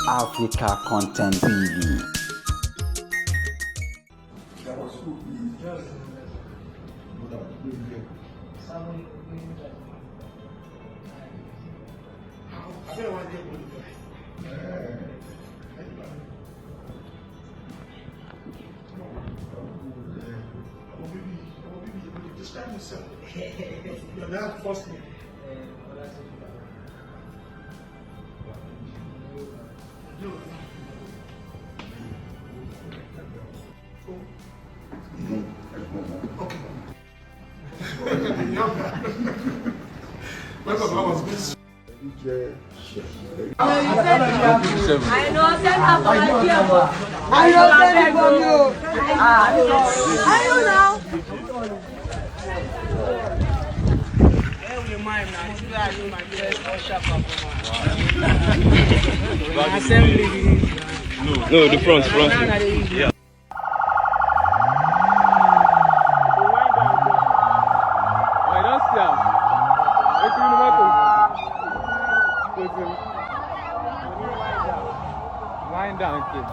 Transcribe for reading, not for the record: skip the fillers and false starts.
Africa Content TV. Describe yourself. Your name, first name. I know, send her for I know, send her for you. I know now. No, the front. Yeah. Wind down, kid.